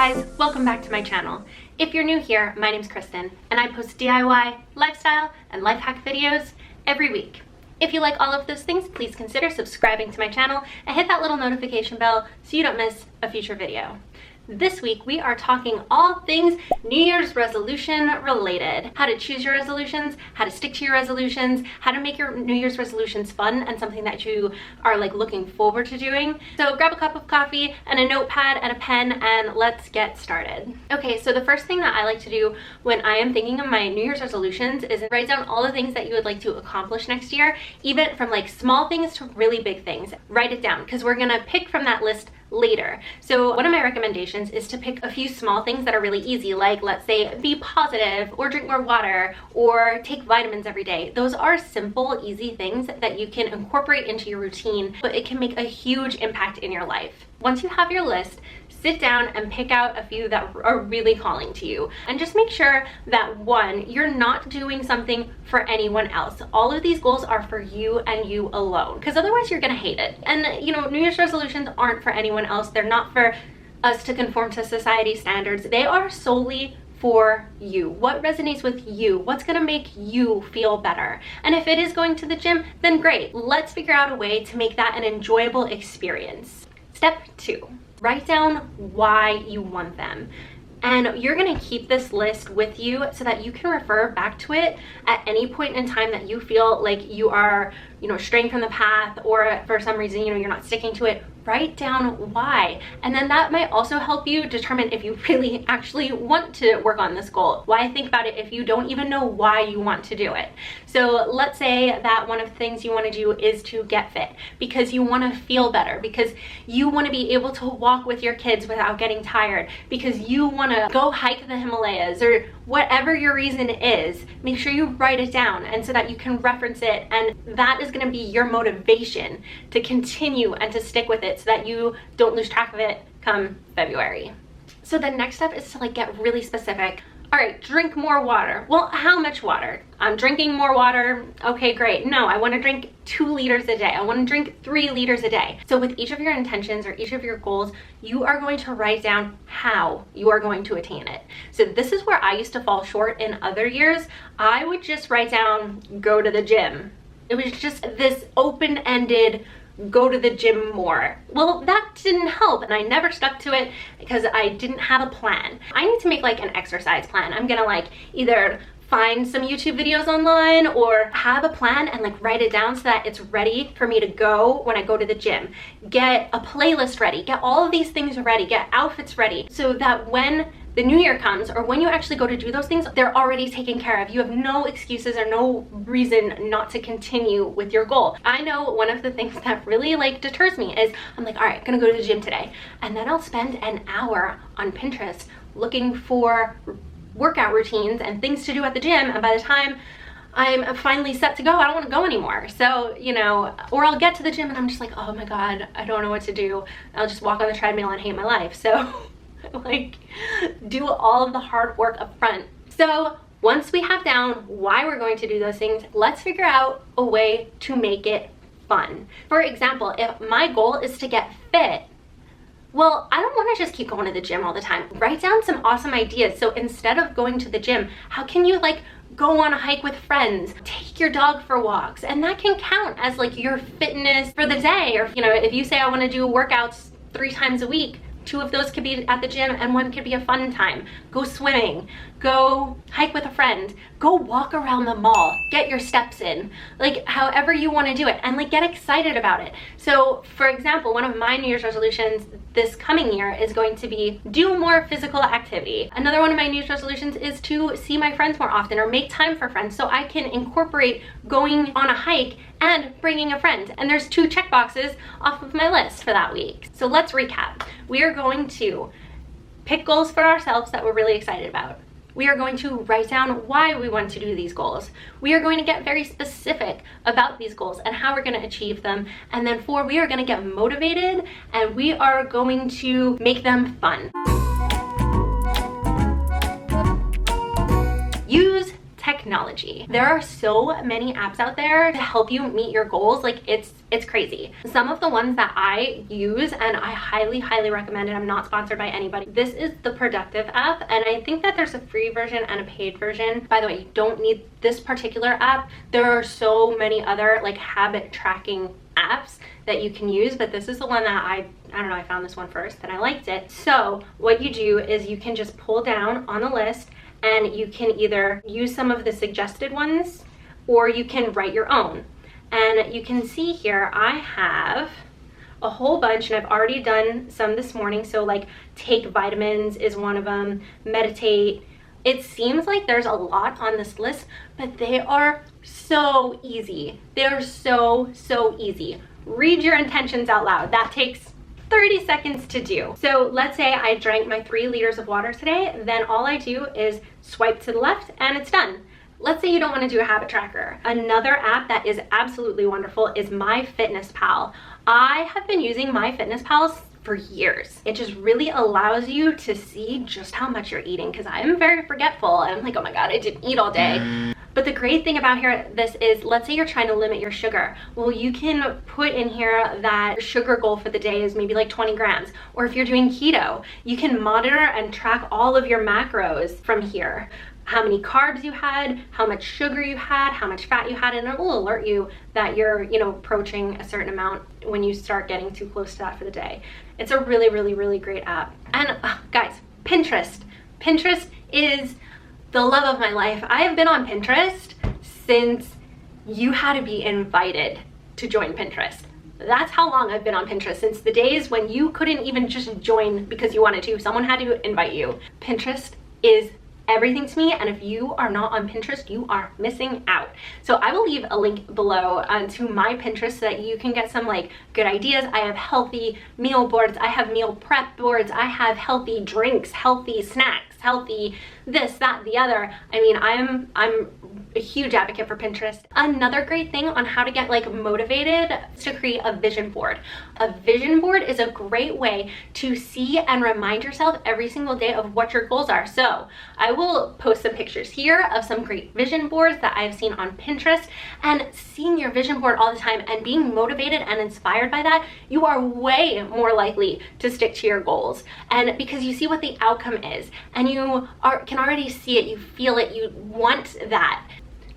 guys, welcome back to my channel. If you're new here, my name's Kristen and I post DIY, lifestyle, and life hack videos every week. If you like all of those things, please consider subscribing to my channel and hit that little notification bell so you don't miss a future video. This week, we are talking all things New Year's resolution related. How to choose your resolutions, how to stick to your resolutions, how to make your New Year's resolutions fun and something that you are looking forward to doing. So grab a cup of coffee and a notepad and a pen and let's get started. Okay, so the first thing that I like to do when I am thinking of my New Year's resolutions is write down all the things that you would like to accomplish next year, even from small things to really big things. Write it down because we're gonna pick from that list later. So one of my recommendations is to pick a few small things that are really easy, like let's say be positive or drink more water or take vitamins every day. Those are simple, easy things that you can incorporate into your routine, but it can make a huge impact in your life. Once you have your list, sit down and pick out a few that are really calling to you. And just make sure that one, you're not doing something for anyone else. All of these goals are for you and you alone, because otherwise you're gonna hate it. And New Year's resolutions aren't for anyone else. They're not for us to conform to society standards. They are solely for you. What resonates with you? What's gonna make you feel better? And if it is going to the gym, then great. Let's figure out a way to make that an enjoyable experience. Step 2. Write down why you want them. And you're gonna keep this list with you so that you can refer back to it at any point in time that you feel like you are, straying from the path, or for some reason, you're not sticking to it. Write down why. And then that might also help you determine if you really actually want to work on this goal. Why think about it if you don't even know why you want to do it? So let's say that one of the things you want to do is to get fit because you want to feel better, because you want to be able to walk with your kids without getting tired, because you want to go hike the Himalayas, or whatever your reason is. Make sure you write it down, and so that you can reference it, and that is going to be your motivation to continue and to stick with it so that you don't lose track of it come February. So the next step is to get really specific. All right, drink more water. Well, how much water? I'm drinking more water. Okay, great. No, I want to drink 2 liters a day. I want to drink 3 liters a day. So with each of your intentions or each of your goals, you are going to write down how you are going to attain it. So this is where I used to fall short in other years. I would just write down, go to the gym. It was just this open-ended, go to the gym more. Well, that didn't help, and I never stuck to it because I didn't have a plan. I need to make an exercise plan. I'm gonna either find some YouTube videos online or have a plan and write it down so that it's ready for me to go when I go to the gym. Get a playlist ready, get all of these things ready, get outfits ready, so that when the new year comes, or when you actually go to do those things, they're already taken care of. You have no excuses or no reason not to continue with your goal. I know one of the things that really deters me is I'm all right, I'm gonna go to the gym today. And then I'll spend an hour on Pinterest looking for workout routines and things to do at the gym. And by the time I'm finally set to go, I don't want to go anymore. So, or I'll get to the gym and I'm just oh my God, I don't know what to do. I'll just walk on the treadmill and hate my life. So do all of the hard work up front. So once we have down why we're going to do those things, let's figure out a way to make it fun. For example, if my goal is to get fit, well, I don't want to just keep going to the gym all the time. Write down some awesome ideas. So instead of going to the gym, how can you go on a hike with friends, take your dog for walks? And that can count as your fitness for the day. Or, if you say I want to do workouts 3 times a week, 2 of those could be at the gym and 1 could be a fun time. Go swimming, go hike with a friend, go walk around the mall, get your steps in, however you want to do it, and get excited about it. So for example, one of my New Year's resolutions this coming year is going to be do more physical activity. Another one of my New Year's resolutions is to see my friends more often, or make time for friends, so I can incorporate going on a hike and bringing a friend. And there's 2 check boxes off of my list for that week. So let's recap. We are going to pick goals for ourselves that we're really excited about. We are going to write down why we want to do these goals. We are going to get very specific about these goals and how we're going to achieve them. And then 4, we are going to get motivated and we are going to make them fun. Use technology. technology. There are so many apps out there to help you meet your goals. Like it's crazy. Some of the ones that I use and I highly recommend it, I'm not sponsored by anybody. This is the Productive app, and I think that there's a free version and a paid version. By the way, you don't need this particular app. There are so many other like habit tracking apps that you can use, but this is the one that I don't know, I found this one first and I liked it. So what you do is you can just pull down on the list and you can either use some of the suggested ones or you can write your own. And you can see here I have a whole bunch, and I've already done some this morning. So like take vitamins is one of them, meditate. It seems like there's a lot on this list, but they are so easy. They're so easy. Read your intentions out loud. That takes 30 seconds to do. So let's say I drank my 3 liters of water today, then all I do is swipe to the left and it's done. Let's say you don't want to do a habit tracker. Another app that is absolutely wonderful is MyFitnessPal. I have been using MyFitnessPal for years. It just really allows you to see just how much you're eating, because I'm very forgetful. I'm like, oh my God, I didn't eat all day. But the great thing about this is, let's say you're trying to limit your sugar. Well, you can put in here that your sugar goal for the day is maybe like 20 grams. Or if you're doing keto, you can monitor and track all of your macros from here. How many carbs you had, how much sugar you had, how much fat you had, and it will alert you that you're, approaching a certain amount when you start getting too close to that for the day. It's a really great app. And guys, Pinterest. Pinterest is the love of my life. I have been on Pinterest since you had to be invited to join Pinterest. That's how long I've been on Pinterest, since the days when you couldn't even just join because you wanted to. Someone had to invite you. Pinterest is everything to me, and if you are not on Pinterest, you are missing out. So I will leave a link below to my Pinterest so that you can get some like good ideas. I have healthy meal boards, I have meal prep boards, I have healthy drinks, healthy snacks, healthy this, that, the other. I mean, I'm a huge advocate for Pinterest. Another great thing on how to get like motivated is to create a vision board. A vision board is a great way to see and remind yourself every single day of what your goals are. So I will post some pictures here of some great vision boards that I've seen on Pinterest, and seeing your vision board all the time and being motivated and inspired by that, you are way more likely to stick to your goals. And because you see what the outcome is and you can already see it, you feel it, you want that.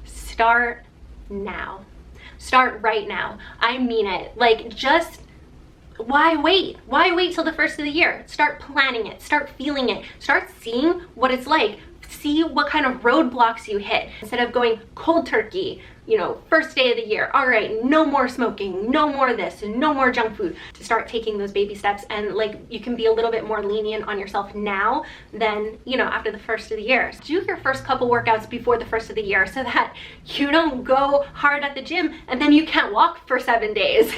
Start now. Start right now. I mean it. Like, just why wait? Why wait till the first of the year? Start planning it. Start feeling it. Start seeing what it's like. See what kind of roadblocks you hit. Instead of going cold turkey, first day of the year, all right, no more smoking, no more this, no more junk food. To start taking those baby steps, and like you can be a little bit more lenient on yourself now than, after the first of the year. Do your first couple workouts before the first of the year so that you don't go hard at the gym and then you can't walk for 7 days,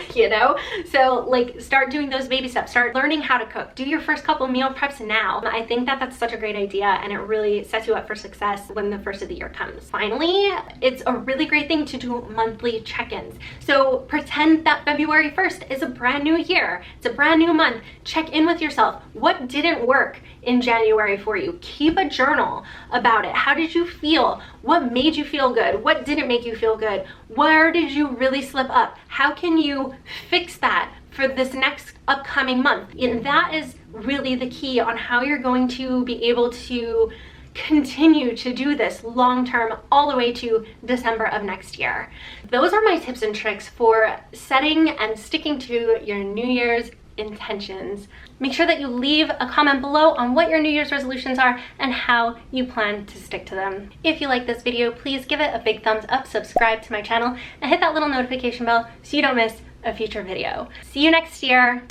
So like start doing those baby steps, start learning how to cook. Do your first couple meal preps now. I think that that's such a great idea, and it really sets you up for success when the first of the year comes. Finally, it's a really great thing to do monthly check-ins. So pretend that February 1st is a brand new year. It's a brand new month. Check in with yourself. What didn't work in January for you? Keep a journal about it. How did you feel? What made you feel good? What didn't make you feel good? Where did you really slip up? How can you fix that for this next upcoming month? And that is really the key on how you're going to be able to continue to do this long term all the way to December of next year. Those are my tips and tricks for setting and sticking to your New Year's intentions. Make sure that you leave a comment below on what your New Year's resolutions are and how you plan to stick to them. If you like this video, please give it a big thumbs up, subscribe to my channel, and hit that little notification bell so you don't miss a future video. See you next year.